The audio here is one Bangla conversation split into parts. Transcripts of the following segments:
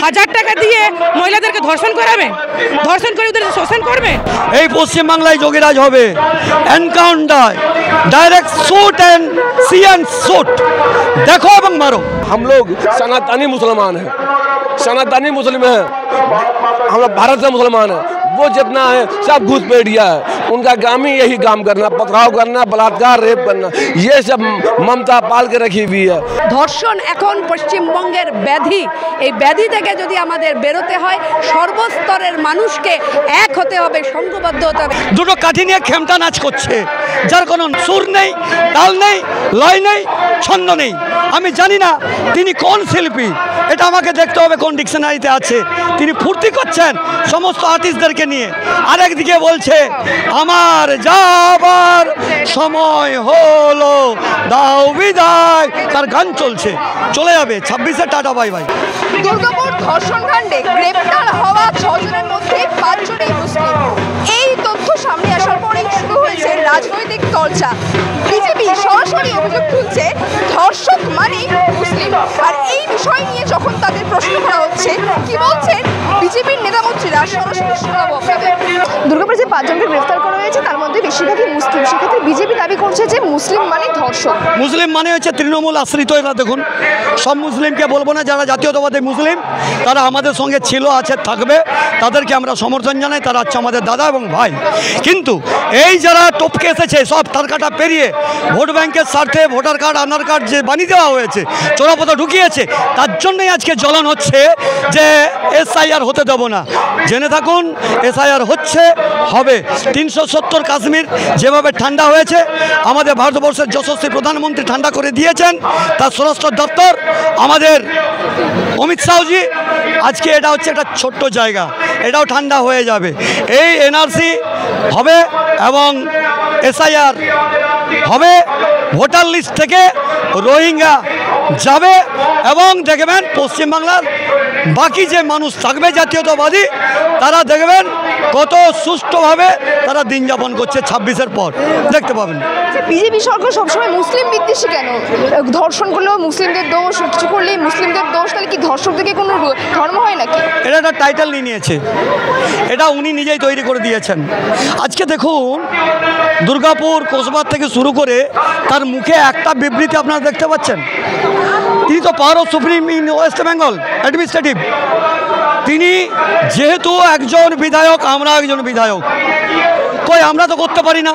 1000 টাকা দিয়ে মহিলাদেরকে ধর্ষণ করাবে, ধর্ষণ করে ওদের শোষণ করবে। এই পশ্চিমবাংলায় যোগীরাজ হবে, encounter, direct shoot and see and shoot, देखो एवं मारो। हम लोग सनातनी मुसलमान हैं, सनातनी मुस्लिम हैं, हम लोग भारत से मुसलमान हैं। वो जितना है सब घुसपैठिया है, उनका काम ही यही काम करना, पथराव करना, बलात्कार, रेप करना, ये सब ममता पाल के रखी हुई है। ধর্ষণ এখন পশ্চিমবঙ্গের ব্যাধি। এই ব্যাধি থেকে যদি আমাদের বেরোতে হয়, সর্বস্তরের মানুষকে এক হতে হবে, সংঘবদ্ধ হতে হবে। দুটো কাঠি নিয়ে খেমটা নাচ করছে, যার কোনো সুর নেই, তাল নেই, লয় নেই, ছন্দ নেই। আমি জানি না তিনি কোন শিল্পী, এটা আমাকে দেখতে হবে কোন ডিকশনারিতে আছে। তিনি ফুর্তি করছেন সমস্ত আর্টিস্টদেরকে নিয়ে, আরেকদিকে বলছে আমার যাবার সময় হলো, দাও বিদায়, তার গান চলছে, চলে যাবে 26-এ, টাটা বাই বাই। দুর্গাপুর ধর্ষণকাণ্ডে গ্রেপ্তার হওয়া 6 জনের মধ্যে 5 জনই মুসলিম। এই তথ্য সামনে আসার পরেই শুরু হয়েছে রাজনৈতিক চর্চা। বিজেপি সরাসরি অভিযোগ তুলছে ধর্ষক মানে মুসলিম। আর এই বিষয় নিয়ে যখন তাদের প্রশ্ন করা হচ্ছে, কি বলছেন বিজেপির নেতামন্ত্রীরা, সরাসরি শোনাবো আপনাদের। দুর্গাপুরে যে 5 জনকে গ্রেফতার করা হয়েছে তার মধ্যে বেশিরভাগই মুসলিম। সেক্ষেত্রে বিজেপি দাবি করছে যে মুসলিম মানে ধর্ষক। মুসলিম মানে হচ্ছে তৃণমূল আশ্রিত। এরা দেখুন, সব মুসলিমকে বলবো না, যারা জাতীয়তাবাদী মুসলিম তারা আমাদের সঙ্গে ছিল, আছে, থাকবে, তাদেরকে আমরা সমর্থন জানাই, তারা হচ্ছে আমাদের দাদা এবং ভাই। কিন্তু এই যারা টপকে এসেছে, সব তারকাটা পেরিয়ে ভোট ব্যাংকের স্বার্থে ভোটার কার্ড, আধার কার্ড যে বানিয়ে দেওয়া হয়েছে, চোরাপথা ঢুকিয়েছে, তার জন্যই আজকে জ্বলন হচ্ছে যে SIR হতে দেবো না। জেনে থাকুন, SIR হচ্ছে, হবে। 370 কাশ্মীর যেভাবে ঠান্ডা হয়েছে, আমাদের ভারতবর্ষের যশস্বী প্রধানমন্ত্রী ঠান্ডা করে দিয়েছেন, তার স্বরাষ্ট্র দপ্তর আমাদের অমিত শাহজি, আজকে এটা হচ্ছে একটা ছোট্ট জায়গা, এটাও ঠান্ডা হয়ে যাবে। এই NRC হবে এবং SIR হবে, ভোটার লিস্ট থেকে রোহিঙ্গা যাবে এবং দেখবেন পশ্চিমবাংলার বাকি যে মানুষ থাকবে জাতীয়তাবাদী, তারা দেখবেন কত সুষ্ঠুভাবে তারা দিন যাপন করছে 26-এর পর, দেখতে পাবেন। বিজেপি সরকার সবসময় মুসলিম বিদ্বেষী কেন? ধর্ষণ করলেও মুসলিমদের দোষ, কিছু করলেই মুসলিমদের দোষ, তাহলে কি ধর্ষকদেরকে কোনো ধর্ম হয় নাকি? এটা একটা টাইটেল নিয়ে নিয়েছে, এটা উনি নিজেই তৈরি করে দিয়েছেন। আজকে দেখুন, দুর্গাপুর কোচবিহার থেকে শুরু করে তার মুখে একটা বিবৃতি আপনারা দেখতে পাচ্ছেন। তিনি তো power of supreme in West Bengal administrative. তিনি যেহেতু একজন বিধায়ক, আমরা একজন বিধায়ক, কই আমরা তো করতে পারি না।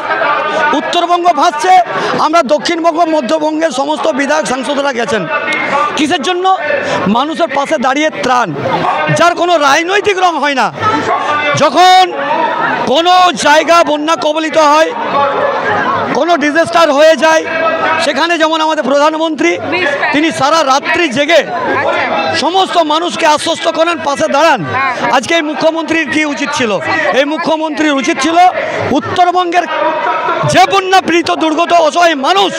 উত্তরবঙ্গ ভাসছে, আমরা দক্ষিণবঙ্গ, মধ্যবঙ্গের সমস্ত বিধায়ক সাংসদরা গেছেন কিসের জন্য? মানুষের পাশে দাঁড়িয়ে ত্রাণ, যার কোনো রাজনৈতিক রং হয় না। যখন কোনো জায়গা বন্যা কবলিত হয়, কোনো ডিজাস্টার হয়ে যায়, সেখানে যেমন আমাদের প্রধানমন্ত্রী তিনি সারা রাত্রি জেগে সমস্ত মানুষকে আশ্বস্ত করেন, পাশে দাঁড়ান। আজকে এই মুখ্যমন্ত্রীর কি উচিত ছিল? এই মুখ্যমন্ত্রীর উচিত ছিল উত্তরবঙ্গের যে বন্যা পীড়িত দুর্গত অসহায় মানুষ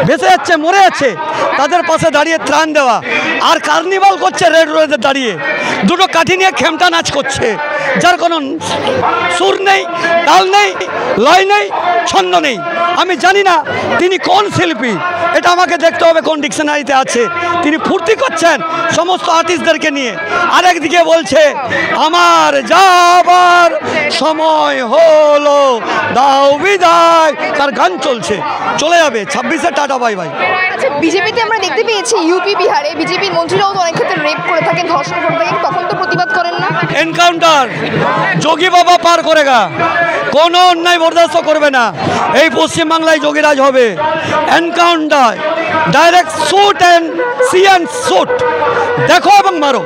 ভেসে যাচ্ছে, মরে যাচ্ছে, তাদের পাশে দাঁড়িয়ে ত্রাণ দেওয়া। আর কার্নিভাল করছে রেড রোডে দাঁড়িয়ে, দুটো কাঠি নিয়ে খেমটা নাচ করছে, যার কোনো সুর নেই, তাল নেই, লয় নেই, ছন্দ নেই। আমি জানি না তিনি কোন শিল্পী, এটা আমাকে দেখতে হবে কোন ডিকশনারিতে আছে। তিনি ফুর্তি করছেন সমস্ত আর্টিস্টদেরকে নিয়ে, আরেকদিকে বলছে আমার যাবার সময় হলো, দাও বিদায়, তার গান চলছে, চলে যাবে 26-এ, টাটা বাই বাই। আচ্ছা, বিজেপিতে আমরা দেখতে পেয়েছি ইউপি, বিহারে বিজেপির মন্ত্রীরাও তো অনেক ক্ষেত্রে রেপ করে থাকেন, ধর্ষণ করে থাকেন, তখন তো প্রতিবাদ করেন না? এনকাউন্টার যোগী বাবা পার করেগা, কোনো অন্যায় বরদাস্ত করবে না। এই পশ্চিমবাংলায় যোগীরাজ হবে, encounter, direct shoot and see and shoot, দেখো এবং মারো।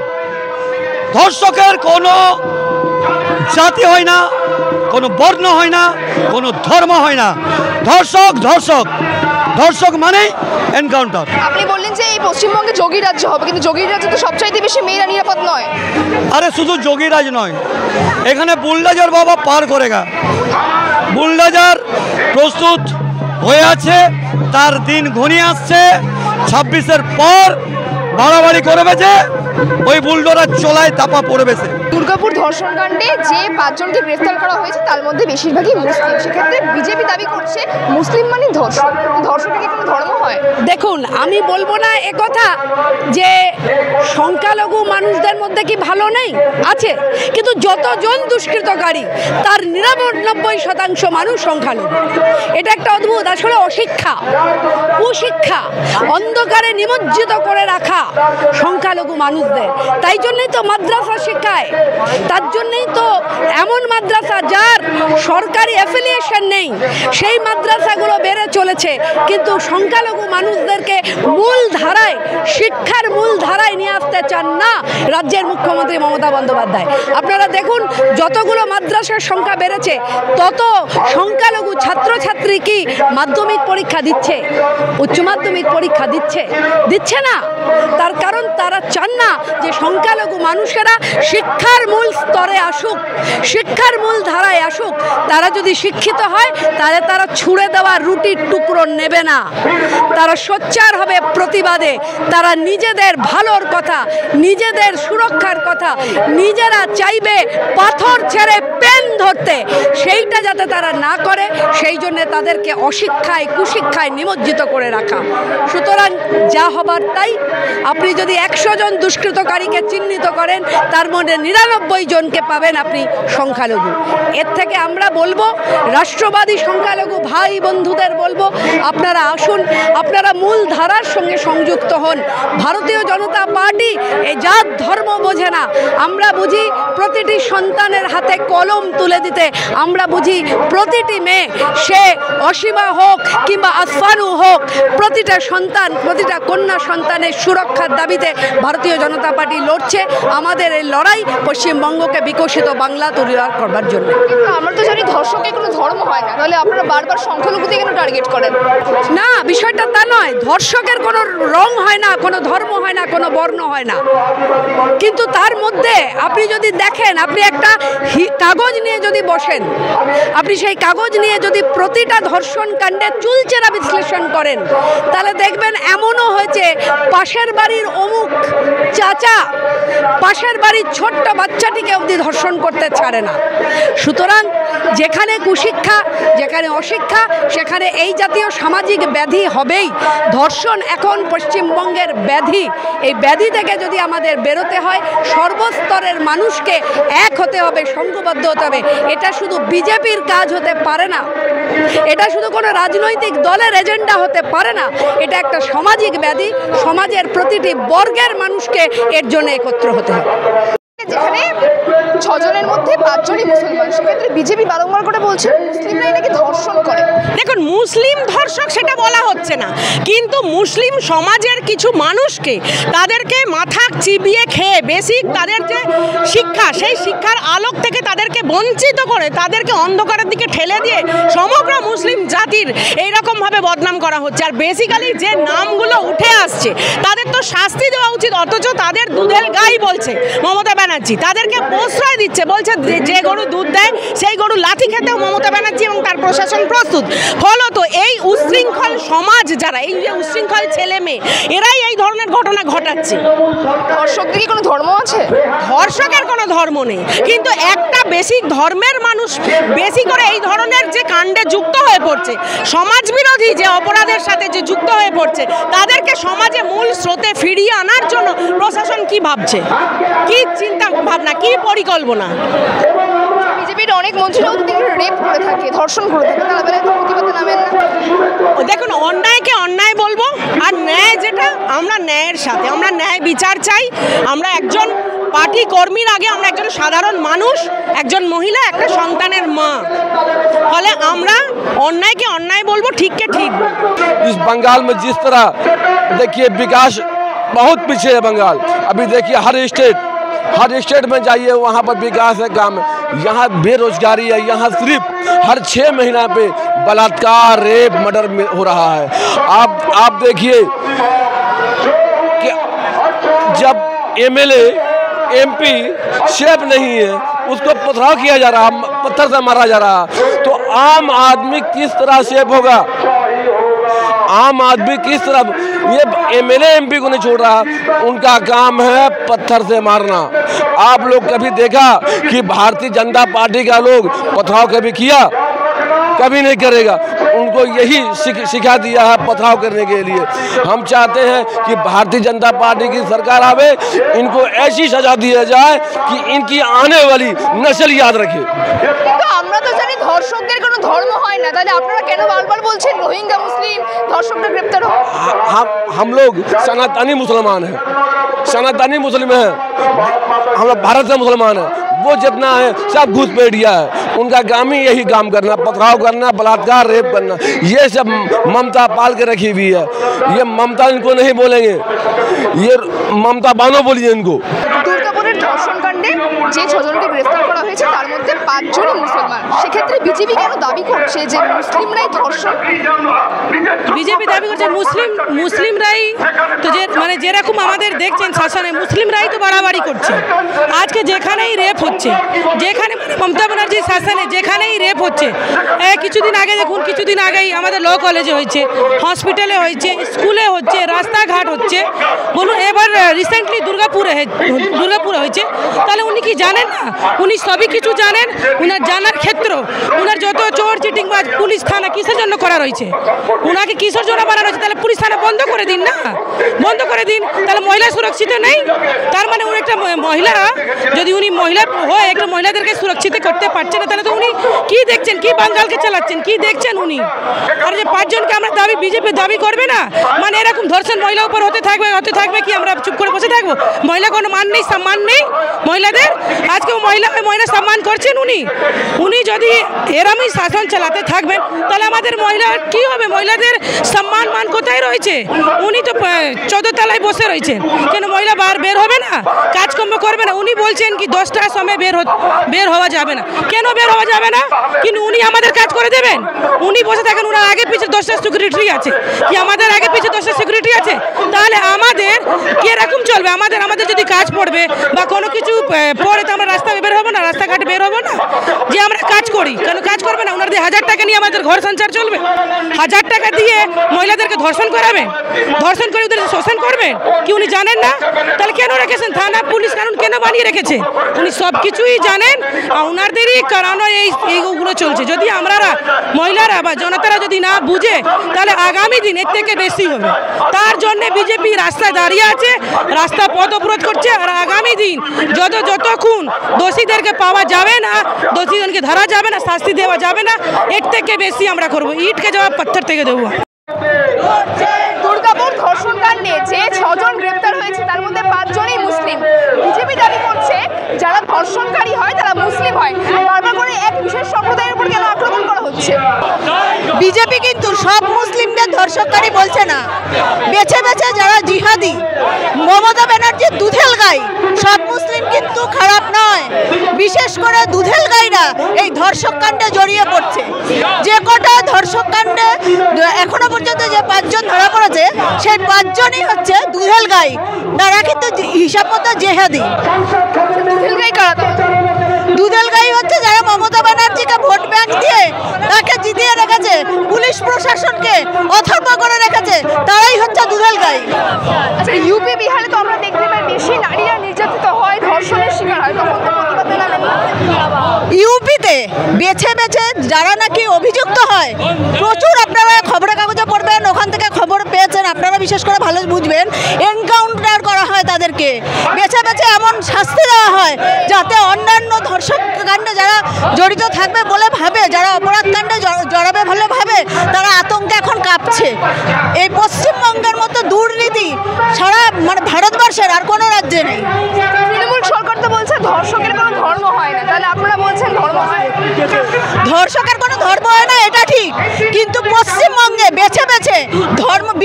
ধর্ষকের কোনো জাতি হয় না, কোনো বর্ণ হয় না, কোনো ধর্ম হয় না। ধর্ষক ধর্ষক, ধর্ষক মানেই এনকাউন্টার। আপনি বললেন যে এই পশ্চিমবঙ্গে যোগী রাজ্য হবে, কিন্তু যোগী রাজ্যে তো সবচাইতে বেশি মেয়েরা নিরাপদ নয়। আরে শুধু যোগীরাজ নয়, এখানে বুলডোজার বাবা পার করেগা। বুলডোজার প্রস্তুত হয়ে আছে, তার দিন ঘনিয়ে আসছে। 26-এর পর বাড়াবাড়ি করবে যে ওই বুলডোজার চলায় চাপা পড়বে সে। দুর্গাপুর ধর্ষণ কাণ্ডে যে 5 জনকে গ্রেফতার করা হয়েছে তার মধ্যে বেশিরভাগই মুসলিম, সেক্ষেত্রে বিজেপি দাবি করছে মুসলিম মানে ধর্ষণ। ধর্ষণটা কি কোনো ধর্ম হয়? দেখুন, আমি বলবো না একথা যে সংখ্যালঘু মানুষদের মধ্যে কি ভালো নেই, আছে, কিন্তু যতজন দুষ্কৃতকারী তার 99% মানুষ সংখ্যালঘু। এটা একটা অদ্ভুত, আসলে অশিক্ষা, কুশিক্ষা, অন্ধকারে নিমজ্জিত করে রাখা সংখ্যালঘু মানুষদের। তাই জন্যই তো মাদ্রাসা শেখায়, তার জন্যই তো এমন মাদ্রাসা যার সরকারি অ্যাফিলিয়েশন নেই সেই মাদ্রাসাগুলো বেড়ে চলেছে, কিন্তু সংখ্যালঘু মানুষদেরকে মূল ধারায়, শিক্ষার মূল ধারায় নিয়ে আসতে চান না রাজ্যের মুখ্যমন্ত্রী মমতা বন্দ্যোপাধ্যায়। আপনারা দেখুন, যতগুলো মাদ্রাসার সংখ্যা বেড়েছে তত সংখ্যালঘু ছাত্রছাত্রী কি মাধ্যমিক পরীক্ষা দিচ্ছে, উচ্চ মাধ্যমিক পরীক্ষা দিচ্ছে না। তার কারণ তারা চান না যে সংখ্যালঘু মানুষেরা শিক্ষার মূল স্তরে আসুক, শিক্ষার মূল ধারায় আসুক। তারা যদি শিক্ষিত হয় তাহলে তারা ছুঁড়ে দেওয়া রুটির টুকরো নেবে না, তারা সোচ্চার হবে প্রতিবাদে, তারা নিজেদের ভালোর কথা, নিজেদের সুরক্ষার কথা নিজেরা চাইবে পাথর ছেড়ে পেন ধরতে, সেইটা যাতে তারা না করে সেই জন্য তাদেরকে অশিক্ষায়, কুশিক্ষায় নিমজ্জিত করে রাখা। সুতরাং যা হবার তাই। আপনি যদি 100 জন দুষ্কৃতকারীকে চিহ্নিত করেন তার মধ্যে 99 জনকে পাবেন আপনি সংখ্যালঘু। এর থেকে আমরা বলবো, রাষ্ট্রবাদী সংখ্যালঘু ভাই বন্ধুদের বলবো, আপনারা আসুন, আপনারা মূল ধারার সঙ্গে সংযুক্ত হন। ভারতীয় জনতা পার্টি এই জাত ধর্ম বোঝে না। আমরা বুঝি প্রতিটি সন্তানের হাতে কলম তুলে দিতে, আমরা বুঝি প্রতিটি মেয়ে, সে অসীমা হোক কিংবা আসফানু হোক, প্রতিটা সন্তান, প্রতিটা কন্যা সন্তানের সুরক্ষার দাবিতে ভারতীয় জনতা পার্টি লড়ছে। আমাদের এই লড়াই পশ্চিমবঙ্গকে বিকশিত বাংলা তৈরি করবার জন্য। আমরা তো জানি ধর্ষকের কোনো ধর্ম হয় না, তাহলে আপনারা বারবার সংখ্যালঘুদের কেন টার্গেট করেন? না, বিষয়টা তা নয়। ধর্ষকের কোনো রং হয় না, কোনো ধর্ম হয় না, কোনো বর্ণ হয় না, কিন্তু তার মধ্যে আপনি যদি দেখেন, আপনি একটা কাগজ নিয়ে যদি বসেন, আপনি সেই কাগজ নিয়ে যদি প্রতিটা ধর্ষণ কাণ্ডে চুলচেরা বিশ্লেষণ করেন, তাহলে দেখবেন এমনও হয়েছে পাশের বাড়ির অমুক চাচা পাশের বাড়ির ছোট্ট বাচ্চাটিকে অবধি ধর্ষণ করতে ছাড়ে না। সুতরাং যেখানে কুশিক্ষা, যেখানে অশিক্ষা, সেখানে এই জাতীয় সামাজিক ব্যাধি হবেই। ধর্ষণ এখন পশ্চিমবঙ্গের ব্যাধি। এই ব্যাধি থেকে যদি আমাদের বেরোতে হয়, সর্বস্তরের মানুষকে এক হতে হবে, সংঘবদ্ধ হতে হবে। এটা শুধু বিজেপির কাজ হতে পারে না, এটা শুধু কোনো রাজনৈতিক দলের এজেন্ডা হতে পারে না, এটা একটা সামাজিক ব্যাধি। সমাজের প্রতিটি বর্গের মানুষকে এর জন্য একত্র হতে হবে। যেখানে 6 জনের মধ্যে 5 জনই মুসলমান, সেক্ষেত্রে বিজেপি বারংবার করে বলছে মুসলিমরাই নাকি ধর্ষণ করে। দেখুন, মুসলিম ধর্ষক সেটা বলা হচ্ছে না, কিন্তু মুসলিম সমাজের কিছু মানুষকে তাদেরকে মাথা চিবিয়ে খেয়ে বেসিক তাদের যে শিক্ষা, সেই শিক্ষার আলোক থেকে তাদেরকে বঞ্চিত করে, তাদেরকে অন্ধকারের দিকে ঠেলে দিয়ে সমগ্র মুসলিম জাতির এইরকমভাবে বদনাম করা হচ্ছে। আর বেসিক্যালি যে নামগুলো উঠে আসছে তাদের তো শাস্তি দেওয়া উচিত, অথচ তাদের দুধের গাই বলছে মমতা ব্যানার্জি, তাদেরকে প্রশ্রয় দিচ্ছে, বলছে যে গরু দুধ দেয় সেই গরু লাথি খেতেও মমতা ব্যানার্জি এবং তার প্রশাসন প্রস্তুত। ফলত এই উশৃঙ্খল সমাজ, যারা এই যে উশৃঙ্খল ছেলে মেয়ে, এরাই এই ধরনের ঘটনা ঘটাচ্ছে। ধর্ষকদের কি কোনো ধর্ম আছে? ধর্ষকের কোনো ধর্ম নেই, কিন্তু একটা বেসিক ধর্মের মানুষ বেশি করে এই ধরনের যে কাণ্ডে যুক্ত হয়ে পড়ছে, সমাজ বিরোধী যে অপরাধের সাথে যে যুক্ত হয়ে পড়ছে, তাদেরকে সমাজে মূল স্রোতে ফিরিয়ে আনার জন্য প্রশাসন কি ভাবছে, কি চিন্তা ভাবনা, কি পরিকল্পনা? বিজেপির অনেক মন্ত্রীরাও রেপ করে থাকে, ধর্ষণ করে থাকে, তারা বেলায় প্রতিবাদে নামেন না। দেখুন, অন্যায়কে অন্যায় বলবো, আর ন্যায় যেটা, আমরা ন্যায়ের সাথে, আমরা ন্যায় বিচার চাই। আমরা একজন পার্টি কর্মীর আগে আমরা একজন সাধারণ মানুষ, একজন মহিলা, একটা সন্তানের মা, ফলে আমরা অন্যায়কে অন্যায় বলবো, ঠিককে ঠিক। इस बंगाल में जिस तरह देखिए विकास बहुत पीछे है बंगाल। अभी देखिए हर स्टेट में जाइए, वहाँ पर विकास है, काम है। यहाँ बेरोजगारी है, यहाँ सिर्फ हर 6 महीना पे बलात्कार, रेप, मर्डर हो रहा है। आप देखिए कि जब MLA MP सेफ नहीं है, उसको पथराव किया जा रहा, पत्थर से मारा जा रहा, तो आम आदमी किस तरह सेफ होगा? आम आदमी किस तरफ, ये एमएलए एमपी को नहीं छोड़ रहा, उनका काम है पत्थर से मारना। आप लोग कभी देखा कि भारतीय जनता पार्टी का लोग पथराव कभी किया? कभी नहीं करेगा। उनको यही सिखा दिया है पथराव करने के लिए। हम चाहते हैं कि भारतीय जनता पार्टी की सरकार आवे, इनको ऐसी सजा दिया जाए कि इनकी आने वाली नस्ल याद रखे। কিন্তু আমরা তো জানি ধর্ষকদের কোনো ধর্ম হয় না, তাহলে আপনারা কেন বারবার বলছেন রোহিঙ্গা মুসলিম ধর্ষকদের গ্রেপ্তার হোক? हम लोग सनातनी मुसलमान हैं, सनातनी मुस्लिम हैं, हम लोग भारत से मुसलमान हैं। वो जितना है सब घुसपैठिया है, उनका काम ही यही काम करना, पथराव करना, बलात्कार, रेप करना, ये सब ममता पाल के रखी हुई है। ये ममता इनको नहीं बोलेंगे, ये ममता बानो बोलिए इनको। দুর্গাপুরের ধর্ষণ কাণ্ডে যে 6 জনকে গ্রেফতার করা হয়েছে তার মধ্যে 5 জনই মুসলমান। সেক্ষেত্রে বিজেপি কেন দাবি করছে যে মুসলিমরাই ধর্ষণ? বিজেপি দাবি করছে মুসলিমরাই তো, যে মানে যেরকম আমাদের দেখছেন শাসনে মুসলিমরাই তো বাড়াবাড়ি করছে। আজকে যেখানেই রেপ হচ্ছে, যেখানে মমতা ব্যানার্জির শাসনে যেখানেই রেপ হচ্ছে, কিছুদিন আগে দেখুন, কিছুদিন আগেই আমাদের ল কলেজে হয়েছে, হসপিটালে হয়েছে, স্কুলে হচ্ছে, রাস্তাঘাট হচ্ছে। বলুন এবার রিসেন্টলি দুর্গাপুরে হয়েছে, তাহলে উনি কি জানেন না? উনি সবই কিছু জানেন। উনার জানার ক্ষেত্র, উনার যত চোর চিটিং বা পুলিশ থানা কিসের জন্য করা রয়েছে, উনাকে কিসের জন্য বানানো হয়েছে? তাহলে পুলিশ থানা বন্ধ করে দিন না, বন্ধ করে দিন। তাহলে মহিলা সুরক্ষিত নেই, তার মানে উনি একটা মহিলা, যদি উনি মহিলা হয় একটা মহিলাদেরকে সুরক্ষিত করতে পারছে না, তাহলে তো উনি কি দেখছেন, কি বাঙ্গালকে চালাচ্ছেন, কি দেখছেন উনি? আর যে 5 জনকে আমরা দাবি, বিজেপি দাবি করবে না, মানে এরকম ধর্ষণ মহিলার উপর হতে থাকবে কি আমরা চুপ করে বসে থাকবো? মহিলা কোনো মান নেই, সম্মান নেই মহিলাদের। আজকে মহিলা সম্মান করছেন উনি যদি এরমই শাসন চালাতে থাকবেন, তাহলে আমাদের মহিলার কি হবে? মহিলাদের সম্মান মান কোথায় রয়েছে? উনি তো 14 তলায় বসে রয়েছেন, কেন মহিলা বের হবে না, কাজকর্ম করবে না? উনি বলছেন কি 10টার সময় বের হওয়া যাবে না। কেন বের হওয়া যাবে না? কিন্তু উনি আমাদের কাজ করে দেবেন? উনি বসে থাকেন, ওনার আগে পিছিয়ে 10টা সিকিউরিটি আছে কি? আমাদের আগে পিছিয়ে 10টা সিকিউরিটি আছে? তাহলে আমাদের কিরকম চলবে? আমাদের যদি কাজ পড়বে বা কোনো কিছু পড়ে, তো আমরা রাস্তায় বের হবো না, রাস্তাঘাটে বের হবো না? যে আমরা কাজ করি, কেন কাজ করবে না? ওনাদের 1000 টাকা নিয়ে আমাদের ঘর সংসার চলবে? 1000 টাকা দিয়ে মহিলাদেরকে ধর্ষণ করাবেন, ধর্ষণ করে ওদের শোষণ করবেন কি? উনি জানেন না? তাহলে কেন রেখেছেন? থানা পুলিশ কানুন কেন বানিয়ে রেখেছে? উনি সব কিছুই জানেন, ওনাদেরই কারণে এইগুলো চলছে। যদি আমরা মহিলারা বা জনতারা যদি না বুঝে, তাহলে আগামী দিন এর থেকে বেশি হবে। তার জন্য বিজেপি রাস্তায় দাঁড়িয়ে আছে, রাস্তা পথ অবরোধ করছে। আর আগামী দিন যতক্ষণ দোষীদেরকে পাওয়া যাবে না, দোষীদেরকে ধরা যাবে না, শাস্তি দেওয়া যাবে না, এর থেকে বেশি আমরা করবো। ইটকে জবাব পাথর থেকে দেবো। দুর্গাপুর ধর্ষণ কাণ্ডে যে 6 জন গ্রেপ্তার হয়েছে তার মধ্যে 5 জনই মুসলিম। বিজেপি দাবি করছে যারা ধর্ষণকারী হয় তারা মুসলিম হয়। বারবার করে এক বিশেষ সম্প্রদায়ের উপর কেন আক্রমণ করা হচ্ছে? বিজেপি কিন্তু সব মুসলিমদের ধর্ষণকারী বলছে না, বেছে বেছে যারা জিহাদি, মমতা ব্যানার্জির দুধেল গাই, সব মুসলিম কিন্তু খারাপ নয়। বিশেষ করে দুধেল গাইরা এই ধর্ষক কাণ্ডে জড়িয়ে পড়ছে। যে কটা ধর্ষক কাণ্ডে এখনো পর্যন্ত যে 5 জন ধরা পড়েছে, সেই 5 জনই হচ্ছে দুধেল গাই। তারা কিন্তু হিসাব মতো জেহাদি। দুধেল গাই কারা? দুধেল গাই হচ্ছে যারা মমতা ব্যানার্জিকে ভোট ব্যাংক দিয়ে তাকে জিতিয়ে রেখেছে, পুলিশ প্রশাসনকে অথর্ব করে রেখেছে, তারাই হচ্ছে দুধেল গাই। আচ্ছা, ইউপি বিহারে তো আমরা দেখতে পাই বেশি নারীরা নির্যাতিত হয়, ধর্ষণের শিকার হয়, তখন তো প্রতিবাদ জানাবেন। ইউপিতে বেছে বেছে যারা নাকি অভিযুক্ত হয়, প্রচুর আপনারা খবরের কাগজে পড়বেন, ওখান থেকে খবর পেয়েছেন, আপনারা বিশেষ করে ভালো বুঝবেন, এনকাউন্টার করা হয় তাদেরকে। বেছে বেছে এমন শাস্তি দেওয়া হয় যাতে অন্যান্য ধর্ষক কাণ্ডে যারা জড়িত থাকবে বলে ভাবে, যারা অপরাধ কাণ্ডে জড়াবে বলে ভাবে, তারা আতঙ্কে এখন কাঁপছে। এই পশ্চিমবঙ্গের মতো দুর্নীতি সারা মানে ভারতবর্ষের আর কোনো রাজ্যে নেই। তৃণমূল সরকার তো বলছে ধর্ষকের কোনো ধর্ম হয় না, তাহলে আপনারা বলছেন ধর্ম হয়? ধর্ষকের কোনো ধর্ম হয় না এটা ঠিক, কিন্তু পশ্চিমবঙ্গে বেছে বেছে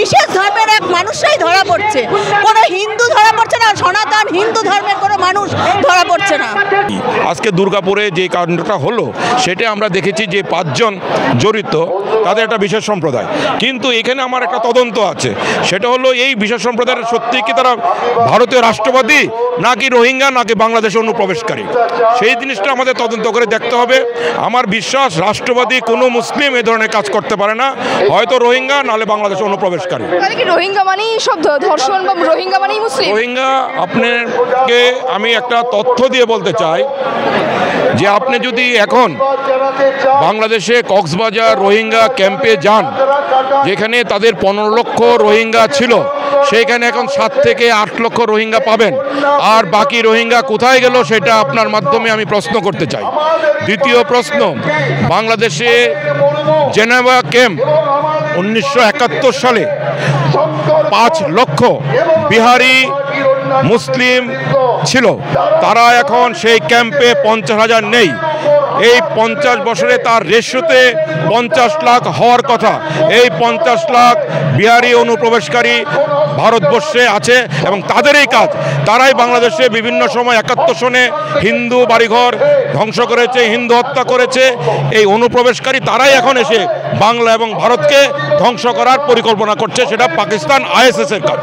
বিশেষ ধর্মের এক মানুষরাই ধরা পড়ছে। কোনো হিন্দু ধরা পড়ছে না, সনাতন হিন্দু ধর্মের কোনো মানুষ ধরা পড়ছে না। আজকে দুর্গাপুরে যে কাণ্ডটা হলো সেটা আমরা দেখেছি যে 5 জন জড়িত, তাদের একটা বিশেষ সম্প্রদায়। কিন্তু এখানে আমার একটা তদন্ত আছে, সেটা হলো এই বিশেষ সম্প্রদায়ের সত্যি কি তারা ভারতীয় রাষ্ট্রবাদী নাকি রোহিঙ্গা নাকি বাংলাদেশে অনুপ্রবেশকারী, সেই জিনিসটা আমাদের তদন্ত করে দেখতে হবে। আমার বিশ্বাস রাষ্ট্রবাদী কোনো মুসলিম এ ধরনের কাজ করতে পারে না, হয়তো রোহিঙ্গা নাহলে বাংলাদেশে অনুপ্রবেশকারী। তাহলে কি রোহিঙ্গা মানেই সব ধর্ষণ বা রোহিঙ্গা মানেই মুসলিম? রোহিঙ্গা, আপনাকে আমি একটা তথ্য দিয়ে বলতে চাই যে আপনি যদি এখন বাংলাদেশে কক্সবাজার রোহিঙ্গা ক্যাম্পে যান, যেখানে তাদের 15 লক্ষ রোহিঙ্গা ছিল, সেইখানে এখন 7 থেকে 8 লক্ষ রোহিঙ্গা পাবেন। আর বাকি রোহিঙ্গা কোথায় গেল সেটা আপনার মাধ্যমে আমি প্রশ্ন করতে চাই। দ্বিতীয় প্রশ্ন, বাংলাদেশে জেনেভা ক্যাম্প 1971 সালে 5 লক্ষ বিহারি মুসলিম ছিল, তারা এখন সেই ক্যাম্পে 50,000 নেই। এই 50 বছরে তার রেশিওতে 50 লাখ হওয়ার কথা। এই 50 লাখ বিহারি অনুপ্রবেশকারী ভারতবর্ষে আছে এবং তাদেরই কাজ, তারাই বাংলাদেশে বিভিন্ন সময় 71 সনে হিন্দু বাড়িঘর ধ্বংস করেছে, হিন্দু হত্যা করেছে। এই অনুপ্রবেশকারী তারাই এখন এসে বাংলা এবং ভারতকে ধ্বংস করার পরিকল্পনা করছে, সেটা পাকিস্তান ISS-এর কাজ।